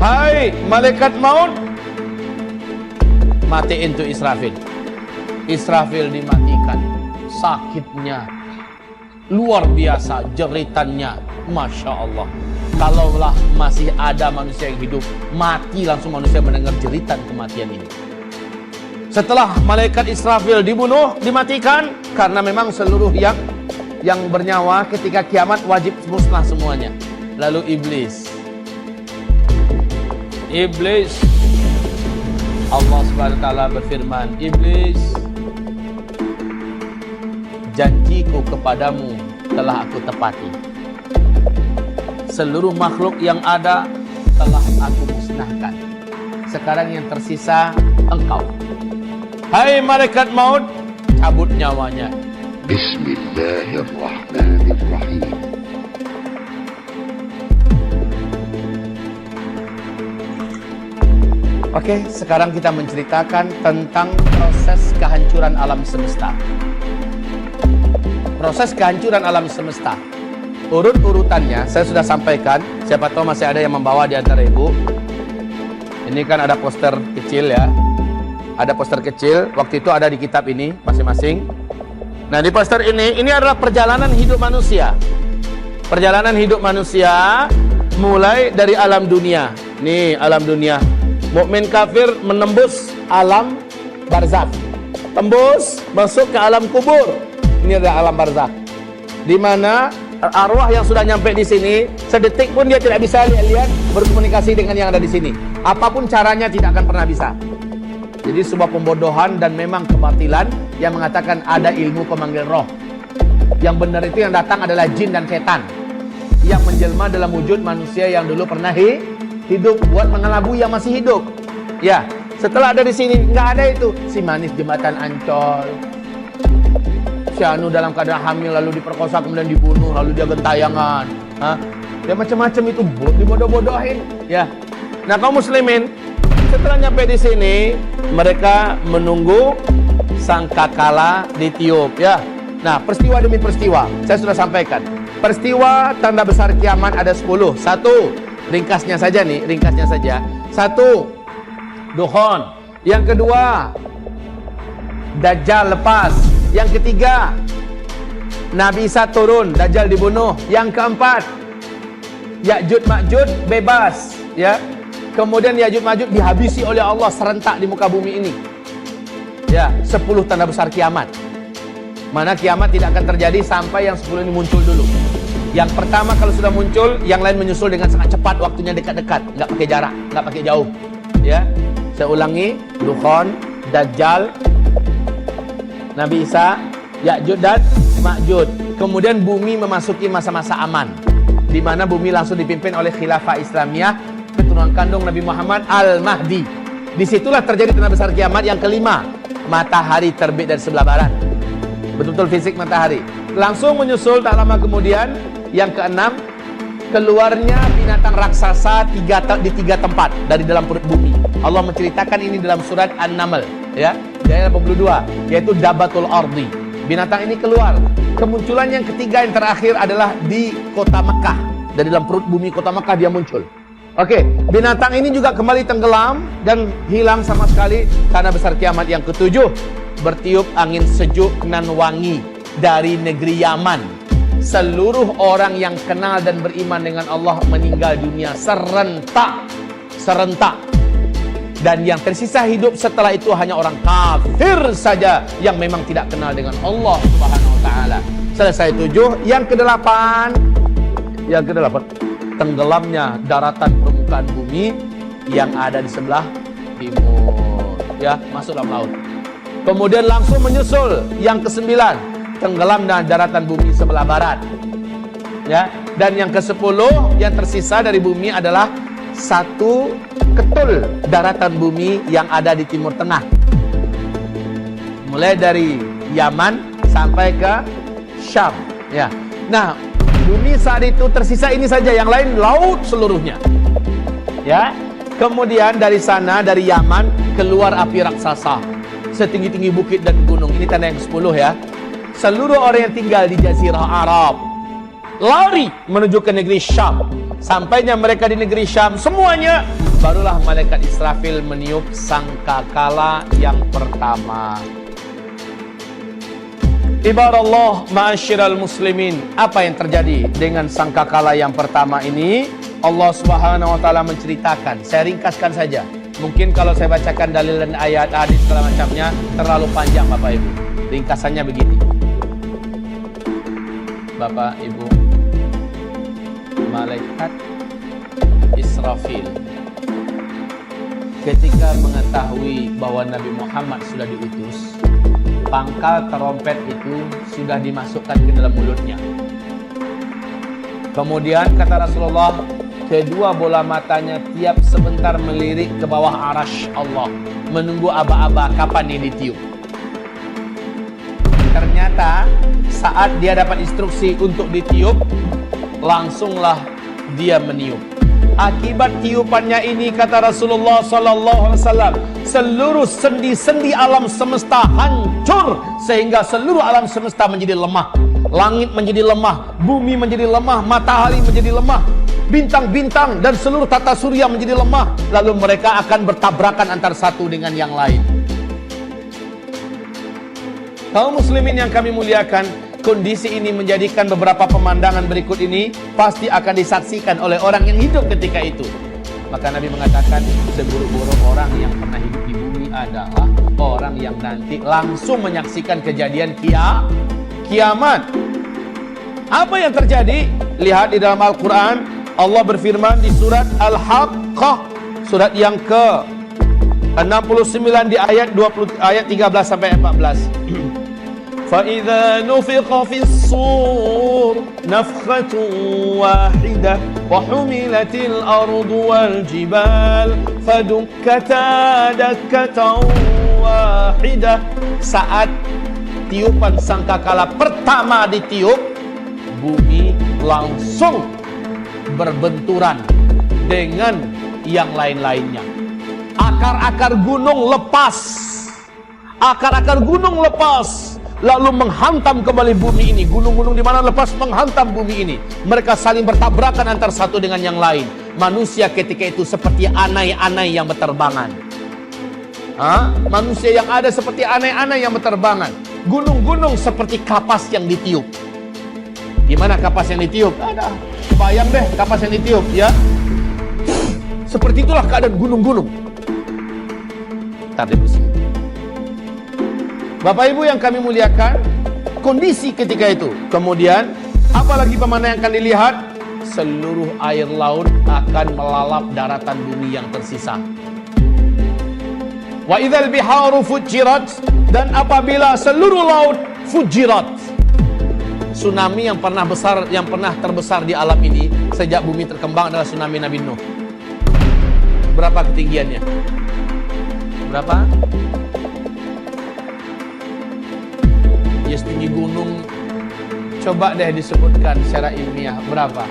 hai malaikat maut, matiin tuh Israfil. Israfil dimatikan. Sakitnya luar biasa, jeritannya, Masya Allah. Kalaulah masih ada manusia yang hidup, mati langsung manusia mendengar jeritan kematian ini. Setelah malaikat Israfil dibunuh, dimatikan, karena memang seluruh yang bernyawa ketika kiamat wajib musnah semuanya. Lalu iblis, Allah Subhanahu wa taala berfirman, iblis, janjiku kepadamu telah aku tepati. Seluruh makhluk yang ada telah aku musnahkan. Sekarang yang tersisa engkau. Hai malaikat maut, cabut nyawanya. Bismillahirrahmanirrahim. Oke, sekarang kita menceritakan tentang proses kehancuran alam semesta. Proses kehancuran alam semesta. Urut-urutannya saya sudah sampaikan. Siapa tahu masih ada yang membawa di antara ibu. Ini kan ada poster kecil ya. Ada poster kecil. Waktu itu ada di kitab ini masing-masing. Nah, di poster ini adalah perjalanan hidup manusia. Perjalanan hidup manusia mulai dari alam dunia. Nih alam dunia. Mukmin kafir menembus alam barzakh. Tembus masuk ke alam kubur. Ini adalah alam barzakh. Di mana arwah yang sudah nyampe di sini, sedetik pun dia tidak bisa lihat berkomunikasi dengan yang ada di sini. Apapun caranya tidak akan pernah bisa. Jadi sebuah pembodohan dan memang kebatilan yang mengatakan ada ilmu pemanggil roh. Yang benar itu yang datang adalah jin dan setan yang menjelma dalam wujud manusia yang dulu pernah hidup buat mengelabui yang masih hidup. Ya, setelah ada di sini nggak ada itu si manis jembatan Ancol, si Anu dalam keadaan hamil lalu diperkosa kemudian dibunuh lalu dia gentayangan, ya macam-macam itu dibodoh-bodohin. Ya, nah kaum muslimin setelah nyampe di sini mereka menunggu sangkakala ditiup. Ya, nah peristiwa demi peristiwa saya sudah sampaikan. Peristiwa tanda besar kiamat ada 10. Satu, ringkasnya saja nih, ringkasnya saja. Satu, dukhon. Yang kedua, Dajjal lepas. Yang ketiga, Nabi Isa turun, Dajjal dibunuh. Yang keempat, Ya'juj Ma'juj bebas, ya. Kemudian Ya'juj Ma'juj dihabisi oleh Allah serentak di muka bumi ini. Ya, 10 tanda besar kiamat. Mana kiamat tidak akan terjadi sampai yang 10 ini muncul dulu. Yang pertama kalau sudah muncul, yang lain menyusul dengan sangat cepat, waktunya dekat-dekat, nggak pakai jarak, nggak pakai jauh. Ya, saya ulangi, Dukhon, Dajjal, Nabi Isa, Ya'juj dan Ma'juj. Kemudian bumi memasuki masa-masa aman, di mana bumi langsung dipimpin oleh Khilafah Islamiyah, keturunan kandung Nabi Muhammad Al-Mahdi. Disitulah terjadi tanda besar kiamat yang kelima, matahari terbit dari sebelah barat. Betul-betul fisik matahari. Langsung menyusul tak lama kemudian yang keenam, keluarnya binatang raksasa di 3 tempat dari dalam perut bumi. Allah menceritakan ini dalam surat An-Naml, ya, ayat 82, yaitu Dabatul Ardi. Binatang ini keluar. Kemunculan yang ketiga yang terakhir adalah di kota Mekah. Dari dalam perut bumi kota Mekah dia muncul. Oke, binatang ini juga kembali tenggelam dan hilang sama sekali. Tanda besar kiamat yang ketujuh, bertiup angin sejuk nan wangi dari negeri Yaman. Seluruh orang yang kenal dan beriman dengan Allah meninggal dunia serentak. Dan yang tersisa hidup setelah itu hanya orang kafir saja yang memang tidak kenal dengan Allah Subhanahu wa taala. Selesai 7. Yang kedelapan, tenggelamnya daratan permukaan bumi yang ada di sebelah timur, ya, masuk dalam laut. Kemudian langsung menyusul yang ke-9, tenggelamnya daratan bumi sebelah barat, ya. Dan yang ke-10 yang tersisa dari bumi adalah satu ketul daratan bumi yang ada di timur tengah, mulai dari Yaman sampai ke Syam, ya. Nah, bumi saat itu tersisa ini saja, yang lain laut seluruhnya, ya. Kemudian dari sana, dari Yaman keluar api raksasa setinggi-tinggi bukit dan gunung. Ini tanda yang 10, ya. Seluruh orang yang tinggal di Jazirah Arab lari menuju ke negeri Syam. Sampainya mereka di negeri Syam, semuanya barulah malaikat Israfil meniup sangkakala yang pertama. Ibarat ma'asyiral muslimin, apa yang terjadi dengan sangkakala yang pertama ini? Allah Subhanahu wa taala menceritakan. Saya ringkaskan saja. Mungkin kalau saya bacakan dalil dan ayat, hadis segala macamnya terlalu panjang Bapak Ibu. Ringkasannya begini. Bapak Ibu, malaikat Israfil ketika mengetahui bahwa Nabi Muhammad sudah diutus, pangkal terompet itu sudah dimasukkan ke dalam mulutnya. Kemudian kata Rasulullah, kedua bola matanya tiap sebentar melirik ke bawah arasy Allah, menunggu aba-aba kapan ini ditiup. Ternyata saat dia dapat instruksi untuk ditiup, langsunglah dia meniup. Akibat tiupannya ini, kata Rasulullah sallallahu alaihi wasallam, seluruh sendi-sendi alam semesta hancur sehingga seluruh alam semesta menjadi lemah. Langit menjadi lemah, bumi menjadi lemah, matahari menjadi lemah, bintang-bintang dan seluruh tata surya menjadi lemah. Lalu mereka akan bertabrakan antara satu dengan yang lain. Kaum muslimin yang kami muliakan, kondisi ini menjadikan beberapa pemandangan berikut ini pasti akan disaksikan oleh orang yang hidup ketika itu. Maka Nabi mengatakan, seburuk-buruk orang yang pernah hidup di bumi adalah orang yang nanti langsung menyaksikan kejadian kiamat. Apa yang terjadi? Lihat di dalam Al-Quran, Allah berfirman di surat Al-Haqqah, surat yang ke-69 di ayat 13 sampai 14. فَإِذَا نُفِخَ فِي الصُّورِ نَفْخَةٌ وَاحِدَةٌ وَحُمِلَتِ الْأَرْضُ وَالْجِبَالُ فَدُكَّتَا دَكَّةً وَاحِدَةً. Saat tiupan sangkakala pertama ditiup, bumi langsung berbenturan dengan yang lain-lainnya. Akar-akar gunung lepas, lalu menghantam kembali bumi ini. Gunung-gunung di mana lepas menghantam bumi ini. Mereka saling bertabrakan antara satu dengan yang lain. Manusia ketika itu seperti anai-anai yang berterbangan. Manusia yang ada seperti anai-anai yang berterbangan. Gunung-gunung seperti kapas yang ditiup. Gimana kapas yang ditiup? Ada. Bayang deh kapas yang ditiup, ya. Seperti itulah keadaan gunung-gunung. Tadi bersih. Bapak Ibu yang kami muliakan, kondisi ketika itu. Kemudian, apalagi pemandangan yang akan dilihat? Seluruh air laut akan melalap daratan bumi yang tersisa. Wa idzal biharu fujirat, dan apabila seluruh laut fujirat. Tsunami yang pernah terbesar di alam ini sejak bumi terkembang adalah tsunami Nabi Nuh. Berapa ketinggiannya? Berapa? Ya, setinggi gunung. Coba deh disebutkan secara ilmiah berapa.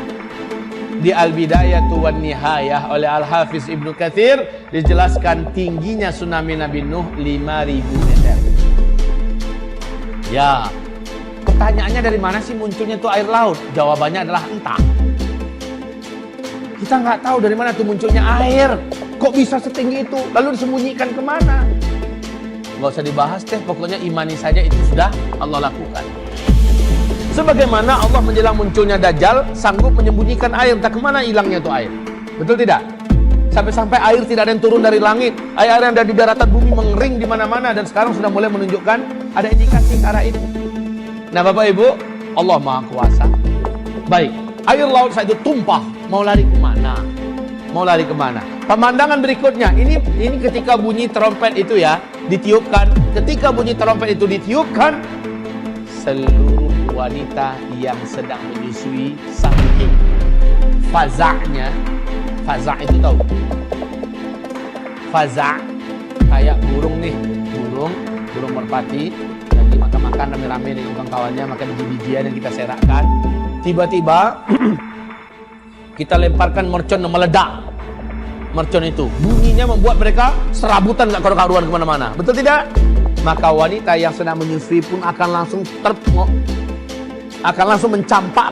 Di Al-Bidayatu wan Nihayah oleh Al-Hafiz Ibnu Katsir dijelaskan tingginya tsunami Nabi Nuh 5.000 meter. Ya, pertanyaannya dari mana sih munculnya tuh air laut? Jawabannya adalah entah. Kita nggak tahu dari mana tuh munculnya air. Kok bisa setinggi itu? Lalu disembunyikan kemana? Nggak usah dibahas deh, pokoknya imani saja itu sudah Allah lakukan. Sebagaimana Allah menjelang munculnya Dajjal sanggup menyembunyikan air, entah kemana hilangnya itu air. Betul tidak? Sampai-sampai air tidak ada yang turun dari langit, air yang ada di daratan bumi mengering di mana-mana, dan sekarang sudah mulai menunjukkan ada indikasi ke arah itu. Nah Bapak Ibu, Allah Maha Kuasa. Baik, air laut saat itu tumpah, mau lari kemana? Mau lari kemana? Pemandangan berikutnya, ini ketika bunyi trompet itu ya ditiupkan. Ketika bunyi trompet itu ditiupkan, seluruh wanita yang sedang menyusui saking faza'nya. Faza' itu tahu? Faza' kayak burung nih, burung merpati lagi makan-makan rame-rame dengan kawan-kawannya, makan biji-bijian yang kita serakkan. Tiba-tiba kita lemparkan mercon yang meledak. Mercon itu bunyinya membuat mereka serabutan, gak karu-karuan kemana-mana. Betul tidak? Maka wanita yang sedang menyusui pun akan langsung mencampak